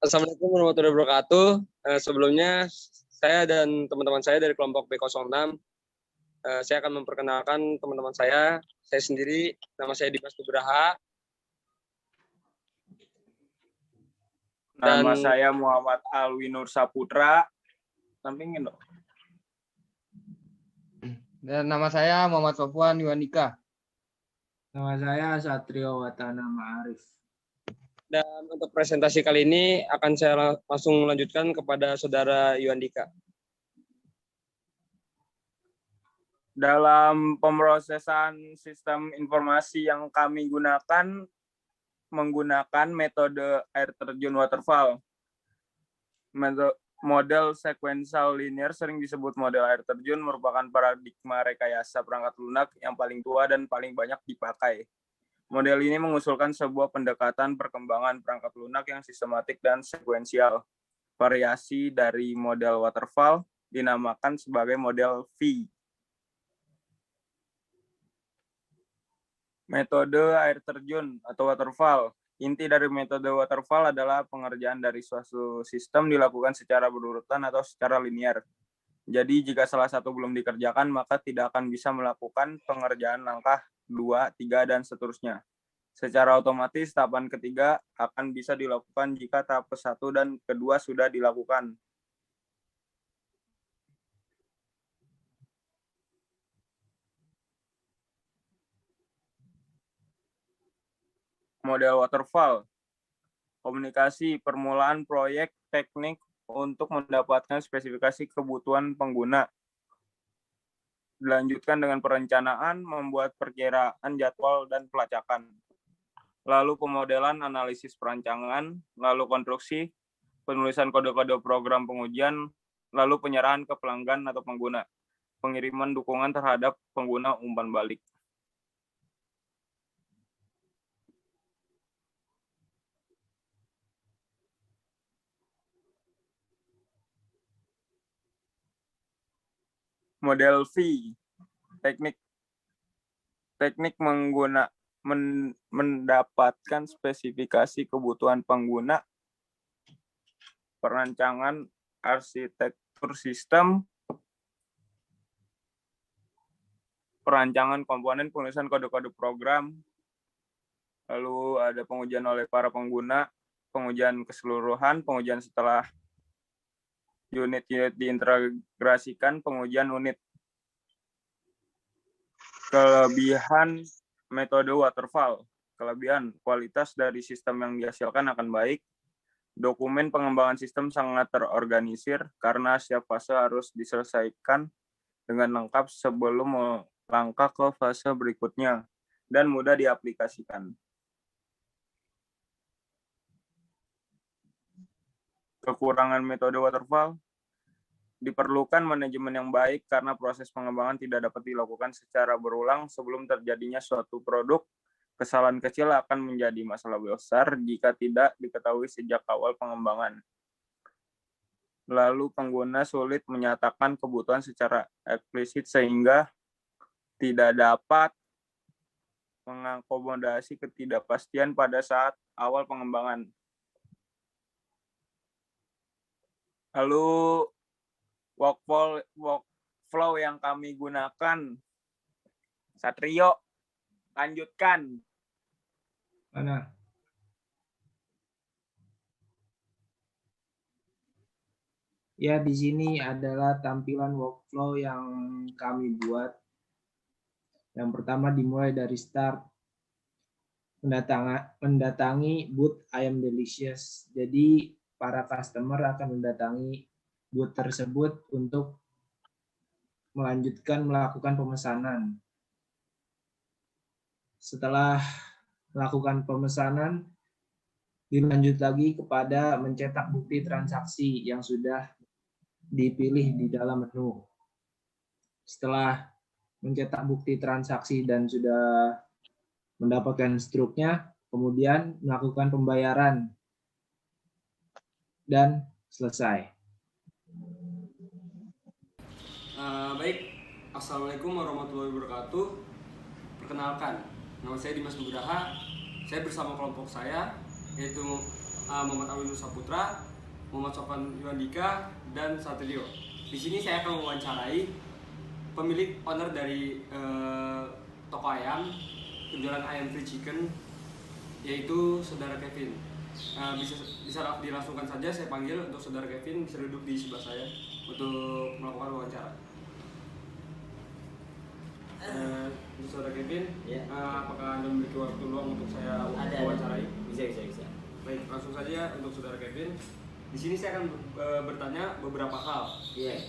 Assalamualaikum warahmatullahi wabarakatuh. Sebelumnya saya dan teman-teman saya dari kelompok B06, saya akan memperkenalkan teman-teman saya. Saya sendiri, nama saya Dimas Nugraha. Nama saya Muhammad Alwi Nur Saputra. Sampingin dong. Dan nama saya Muhammad Sofwan Yuandika. Nama saya Satrio Watana Ma'arif. Dan untuk presentasi kali ini akan saya langsung melanjutkan kepada Saudara Yuandika. Dalam pemrosesan sistem informasi yang kami gunakan menggunakan metode air terjun waterfall. Model sequential linear sering disebut model air terjun merupakan paradigma rekayasa perangkat lunak yang paling tua dan paling banyak dipakai. Model ini mengusulkan sebuah pendekatan perkembangan perangkat lunak yang sistematik dan sekuensial. Variasi dari model waterfall dinamakan sebagai model V. Metode air terjun atau waterfall. Inti dari metode waterfall adalah pengerjaan dari suatu sistem dilakukan secara berurutan atau secara linear. Jadi jika salah satu belum dikerjakan, maka tidak akan bisa melakukan pengerjaan langkah 2, 3, dan seterusnya. Secara otomatis, tahapan ketiga akan bisa dilakukan jika tahap ke-1 dan kedua sudah dilakukan. Model waterfall. Komunikasi, permulaan proyek, teknik untuk mendapatkan spesifikasi kebutuhan pengguna. Dilanjutkan dengan perencanaan, membuat perkiraan jadwal dan pelacakan. Lalu pemodelan, analisis perancangan, lalu konstruksi, penulisan kode-kode program pengujian, lalu penyerahan ke pelanggan atau pengguna, pengiriman dukungan terhadap pengguna umpan balik. Model V, teknik mendapatkan spesifikasi kebutuhan pengguna, perancangan arsitektur sistem, perancangan komponen, penulisan kode-kode program, lalu ada pengujian oleh para pengguna, pengujian keseluruhan, pengujian setelah unit-unit diintegrasikan, pengujian unit. Kelebihan metode waterfall. Kelebihan, kualitas dari sistem yang dihasilkan akan baik. Dokumen pengembangan sistem sangat terorganisir karena setiap fase harus diselesaikan dengan lengkap sebelum melangkah ke fase berikutnya dan mudah diaplikasikan. Kekurangan metode waterfall, diperlukan manajemen yang baik karena proses pengembangan tidak dapat dilakukan secara berulang sebelum terjadinya suatu produk. Kesalahan kecil akan menjadi masalah besar jika tidak diketahui sejak awal pengembangan. Lalu pengguna sulit menyatakan kebutuhan secara eksplisit sehingga tidak dapat mengakomodasi ketidakpastian pada saat awal pengembangan. Lalu workflow yang kami gunakan, Satrio, lanjutkan. Mana? Ya, di sini adalah tampilan workflow yang kami buat. Yang pertama dimulai dari start, mendatangi booth I Am Delicious. Jadi para customer akan mendatangi booth tersebut untuk melakukan pemesanan. Setelah melakukan pemesanan, dilanjut lagi kepada mencetak bukti transaksi yang sudah dipilih di dalam menu. Setelah mencetak bukti transaksi dan sudah mendapatkan struknya, kemudian melakukan pembayaran dan selesai. Baik, Assalamualaikum warahmatullahi wabarakatuh. Perkenalkan, nama saya Dimas Nugraha. Saya bersama kelompok saya, yaitu Muhammad Awinul Saputra, Muhammad Sofwan Yuandika, dan Satrio. Di sini saya akan mewawancarai pemilik owner dari toko ayam, penjualan ayam free chicken, yaitu saudara Kevin. Bisa dilangsungkan saja, saya panggil untuk saudara Kevin, bisa duduk di sebelah saya untuk melakukan wawancara. Untuk saudara Kevin, apakah Anda memiliki waktu luang untuk saya wawancarai? Bisa. Baik, langsung saja untuk saudara Kevin. Di sini saya akan bertanya beberapa hal. Iya.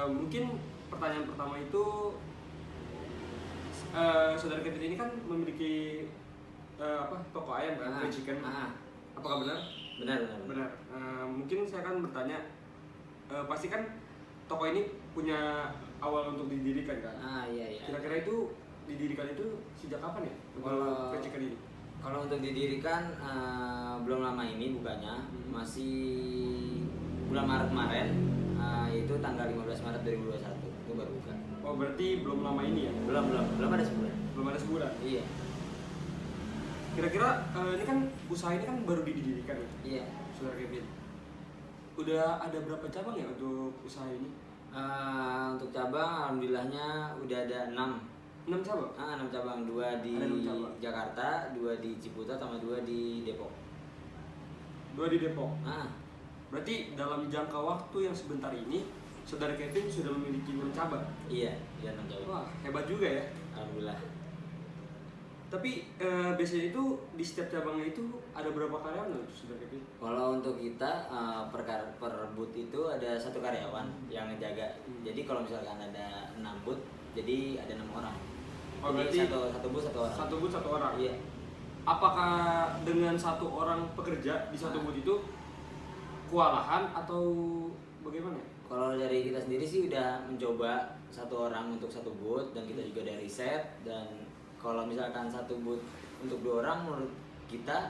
Mungkin pertanyaan pertama itu, saudara Kevin ini kan memiliki toko ayam kan, free chicken. Apakah benar? Benar. Mungkin saya akan bertanya, pasti kan toko ini punya awal untuk didirikan kan? Iya. Kira-kira itu didirikan itu sejak kapan ya untuk Kalau- free chicken ini? Kalau untuk didirikan belum lama ini bukanya, masih bulan Maret kemarin, itu tanggal 15 Maret 2021 itu baru buka. Oh, berarti belum lama ini ya? Belum ada sebulan. Belum ada sebulan. Iya. Kira-kira ini kan usaha ini kan baru didirikan ya, Iya. saudara Kevin. Udah ada berapa cabang ya untuk usaha ini? Untuk cabang alhamdulillahnya udah ada 6. 6 cabang? 6 cabang, 2 di Ada 6 cabang. Jakarta, 2 di Ciputat, sama 2 di Depok. 2 di Depok. Ah, Berarti dalam jangka waktu yang sebentar ini, saudara Kevin sudah memiliki 6 cabang. iya, 6 cabang. Wah, hebat juga ya. Alhamdulillah. Tapi biasanya itu di setiap cabangnya itu ada berapa karyawan tuh, saudara Kevin? Kalau untuk kita per booth itu ada 1 karyawan yang ngejaga. Jadi kalau misalkan ada 6 booth, jadi ada 6 orang. Oh, Jadi berarti satu booth 1 orang. Satu booth 1 orang. Iya. Apakah dengan 1 orang pekerja di satu booth itu kewalahan atau bagaimana? Kalau dari kita sendiri sih udah mencoba 1 orang untuk 1 booth, dan kita juga dari riset. Dan kalau misalkan 1 booth untuk 2 orang, menurut kita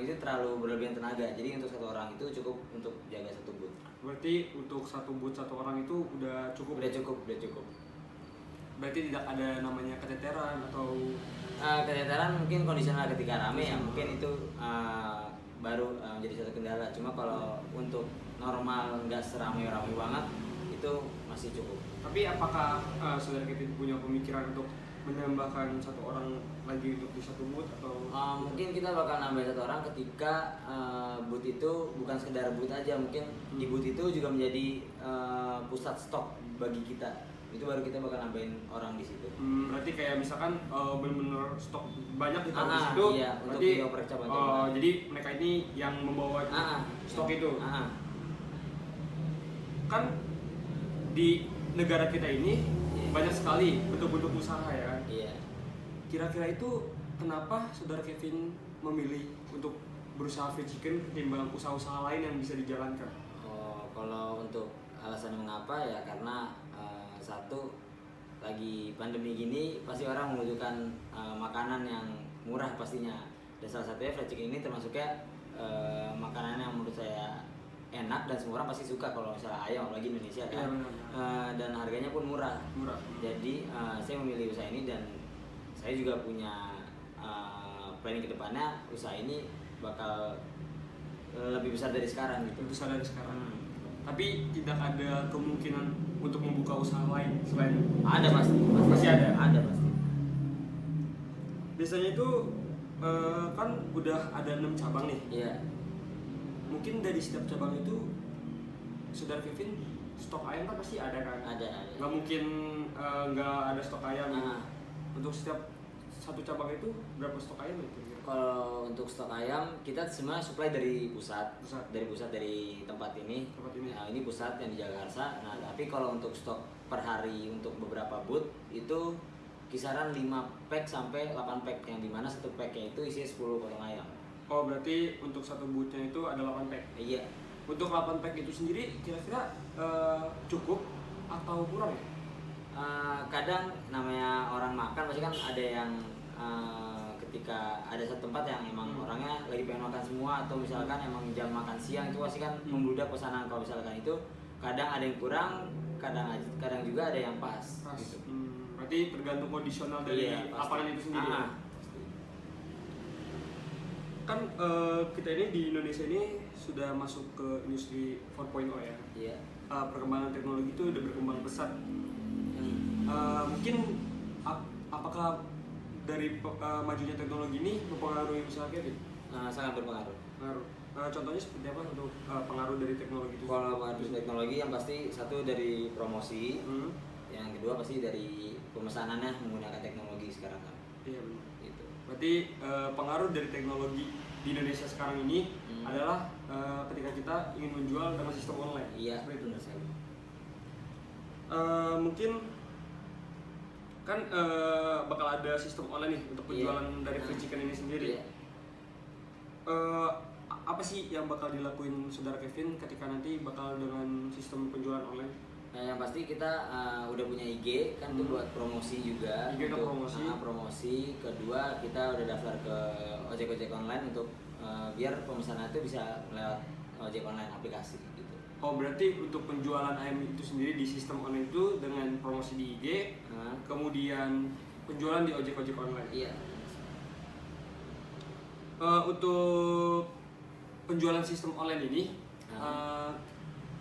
itu terlalu berlebihan tenaga. Jadi untuk 1 orang itu cukup untuk jaga 1 booth. Berarti untuk 1 booth 1 orang itu udah cukup. Udah cukup. Berarti tidak ada namanya keteteran atau Keteteran mungkin kondisional ketika rame ya, mungkin itu baru menjadi satu kendala. Cuma kalau untuk normal nggak seramai-ramai banget, itu masih cukup. tapi apakah saudara Kevin punya pemikiran untuk menambahkan 1 orang lagi untuk di satu booth atau Mungkin kita bakal nambah 1 orang ketika booth itu bukan sekedar booth aja, mungkin di booth itu juga menjadi pusat stok bagi kita. Itu baru kita bakal nambahin orang di situ. berarti kayak misalkan benar-benar stok banyak di di situ, iya, untuk berarti dioper cabang-cabang. jadi mereka ini yang membawa stok itu. Kan di negara kita ini banyak sekali bentuk-bentuk usaha ya kan. Iya. Kira-kira itu kenapa saudara Kevin memilih untuk berusaha free chicken ketimbang usaha-usaha lain yang bisa dijalankan? Kalau untuk alasan mengapa ya karena satu, lagi pandemi gini pasti orang membutuhkan makanan yang murah pastinya. Dan salah satunya fried chicken ini termasuknya makanan yang menurut saya enak dan semua orang pasti suka kalau misalnya ayam, apalagi Indonesia kan. Dan harganya pun murah. Jadi saya memilih usaha ini, dan saya juga punya planning ke depannya usaha ini bakal lebih besar dari sekarang gitu. Lebih besar dari sekarang. Tapi tidak ada kemungkinan untuk membuka usaha lain selain Ada pasti. Masih ada? Ada pasti. Biasanya itu kan udah ada 6 cabang nih. Iya. Mungkin dari setiap cabang itu saudara Kevin stok ayam kan pasti ada kan? Ada. Nggak mungkin nggak ada stok ayam. Nah. Untuk setiap 1 cabang itu berapa stok ayam itu? Kalau untuk stok ayam kita semua supply dari pusat. Dari tempat ini. Nah, ini pusat yang di Jakarta. Nah, tapi kalau untuk stok per hari untuk beberapa booth itu kisaran 5 pack sampai 8 pack, yang dimana 1 packnya itu isinya 10 potong ayam. Oh, berarti untuk 1 boothnya itu ada 8 pack. Iya. Untuk 8 pack itu sendiri kira-kira cukup atau kurang ya? Kadang namanya orang makan pasti kan ada yang ketika ada satu tempat yang emang orangnya lagi pengen makan semua, atau misalkan emang jam makan siang itu pasti kan membludak pesanan. Kalau misalkan itu kadang ada yang kurang, kadang juga ada yang pas. Gitu. Berarti tergantung kondisional dari lapangan itu sendiri. Ya? kan kita ini di Indonesia ini sudah masuk ke industri 4.0 ya. Iya. Perkembangan teknologi itu udah berkembang pesat. Mungkin apakah dari majunya teknologi ini mempengaruhi usaha Kevin? Sangat berpengaruh. Pengaruh. Contohnya seperti apa untuk pengaruh dari teknologi itu? Kalau pengaruh teknologi yang pasti satu dari promosi, yang kedua pasti dari pemesanannya menggunakan teknologi sekarang kan. Iya benar. Gitu. Berarti pengaruh dari teknologi di Indonesia sekarang ini adalah ketika kita ingin menjual dengan sistem online. Iya. Seperti itu. Benar sekali. Mungkin kan bakal ada sistem online nih untuk penjualan dari free chicken ini sendiri. Iya. Apa sih yang bakal dilakuin saudara Kevin ketika nanti bakal dengan sistem penjualan online? Nah, yang pasti kita udah punya IG kan tuh buat promosi juga. IG untuk promosi. Promosi. Kedua kita udah daftar ke ojek online untuk biar pemesanan itu bisa lewat ojek online aplikasi gitu. Oh berarti untuk penjualan ayam itu sendiri di sistem online itu dengan promosi di IG, kemudian penjualan di ojek online. Iya. Untuk penjualan sistem online ini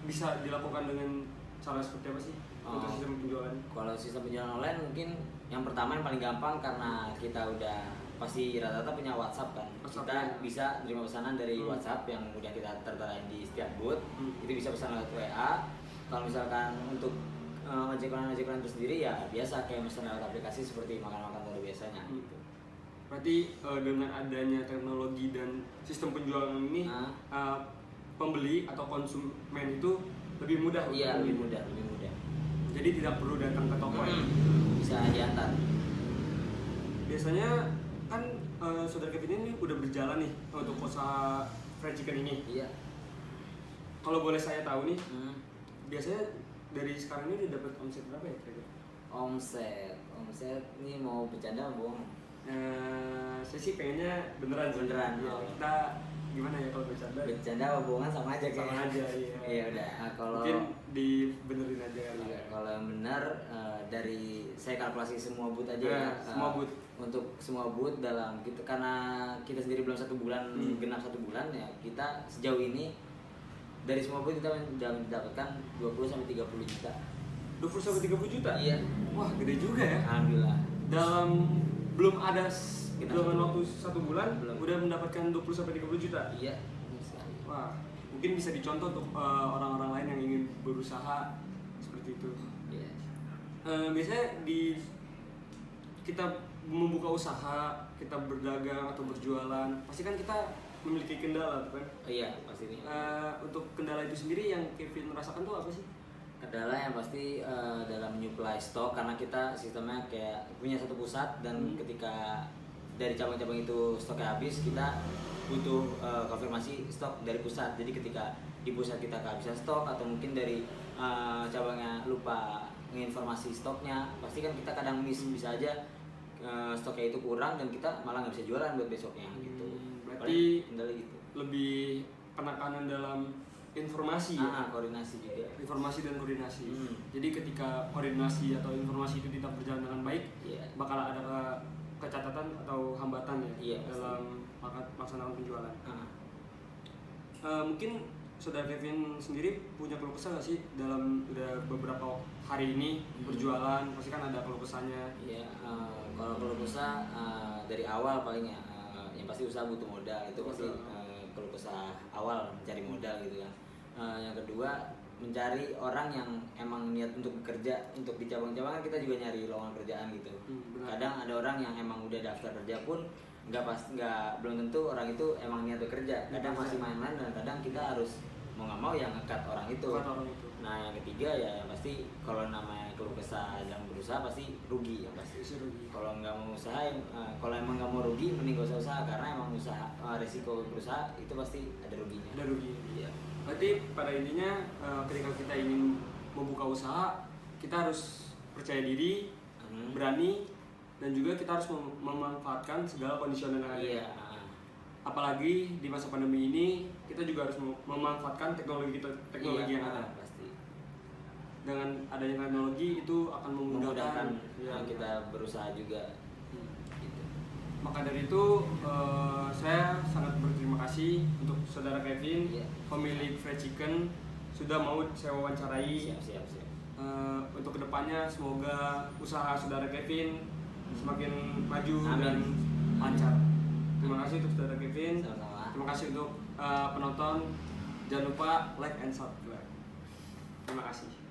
bisa dilakukan dengan cara seperti apa sih untuk sistem penjualan? Kalau sistem penjualan online mungkin yang pertama yang paling gampang karena kita udah pasti rata-rata punya WhatsApp kan. WhatsApp, Kita ya. bisa terima pesanan dari WhatsApp yang udah kita terterain di setiap booth. Itu bisa pesan lewat WA. Kalau misalkan untuk ojek online itu sendiri ya biasa kayak pesan lewat aplikasi seperti makan-makan pada biasanya gitu. Berarti dengan adanya teknologi dan sistem penjualan ini pembeli atau konsumen itu lebih mudah. Iya, lebih mudah. Jadi tidak perlu datang ke toko ya. Bisa diantar. Biasanya kan saudara Kevin ini udah berjalan nih untuk usaha fried chicken ini. Iya. Kalau boleh saya tahu nih, biasanya dari sekarang ini udah dapat omset berapa ya kira-kira? Omset ini mau bercanda bohong? Saya sih pengennya beneran. Beneran. Ya, kita gimana ya kalau bercanda? Bercanda apa bohongan sama aja kayaknya. Sama aja, iya. Iya udah. Nah, kalau Mungkin dibenerin aja kali ya. Kalau yang benar dari saya kalkulasi semua booth aja Ya, ya. semua booth. Untuk semua booth dalam kita karena kita sendiri belum 1 bulan genap 1 bulan ya kita sejauh ini dari semua booth kita mendapatkan 20 sampai 30 juta. 20 sampai 30 juta? Iya. Wah, gede juga ya. Alhamdulillah. Dalam belum ada Kita dalam satu- waktu 1 bulan Belum. udah mendapatkan 20 sampai 30 juta. Iya. Benar sekali. Wah, mungkin bisa dicontoh untuk orang-orang lain yang ingin berusaha seperti itu. Iya. Biasanya kita membuka usaha, kita berdagang atau berjualan, pasti kan kita memiliki kendala, kan? Iya pastinya. Untuk kendala itu sendiri yang Kevin rasakan tuh apa sih? Kendala yang pasti dalam menyuplai stok karena kita sistemnya kayak punya satu pusat dan ketika dari cabang-cabang itu stoknya habis kita butuh konfirmasi stok dari pusat. Jadi ketika di pusat kita kehabisan stok atau mungkin dari cabangnya lupa menginformasi stoknya, pasti kan kita kadang bisa aja stoknya itu kurang dan kita malah nggak bisa jualan buat besoknya gitu. Berarti Paling kendala gitu. lebih penekanan dalam informasi ya? Koordinasi juga. Informasi dan koordinasi. Jadi ketika koordinasi atau informasi itu tidak berjalan dengan baik, Iya. bakal ada kecatatan atau hambatan ya Iya, pasti. dalam pelaksanaan penjualan. Mungkin saudara Kevin sendiri punya keluh kesah nggak sih dalam udah beberapa hari ini berjualan? Pasti kan ada keluh kesahnya. Iya, kalau keluh kesah dari awal paling ya, yang pasti usaha butuh modal itu pasti keluh kesah awal mencari modal gitu kan. Yang kedua mencari orang yang emang niat untuk bekerja untuk di cabang-cabang kan kita juga nyari lowongan kerjaan gitu. Benar. Kadang ada orang yang emang udah daftar kerja pun belum tentu orang itu emang niat bekerja. Kadang masih main-main dan kadang kita harus mau nggak mau yang ngekat orang itu. Bukan orang itu. Nah yang ketiga ya pasti kalau namanya keluh kesah dalam berusaha pasti rugi ya pasti. Pasti rugi. Kalau nggak mau usaha, kalau emang nggak mau rugi mending gak usah usaha karena emang usaha resiko berusaha itu pasti ada ruginya. Ada rugi. Iya. Berarti pada intinya ketika kita ingin membuka usaha, kita harus percaya diri, berani, dan juga kita harus memanfaatkan segala kondisional yang ada. Iya. Apalagi di masa pandemi ini, kita juga harus memanfaatkan teknologi yang ada. Pasti. Dengan adanya teknologi itu akan memudahkan Memudahkan kita berusaha juga. Gitu. Maka dari itu saya sangat berterima kasih untuk saudara Kevin, Iya. pemilik Fried Chicken, sudah mau saya wawancarai. Siap. Untuk kedepannya semoga usaha saudara Kevin semakin maju Amin. dan lancar. Terima kasih untuk saudara Kevin. Sama-sama. Terima kasih untuk penonton. Jangan lupa like and subscribe. Terima kasih.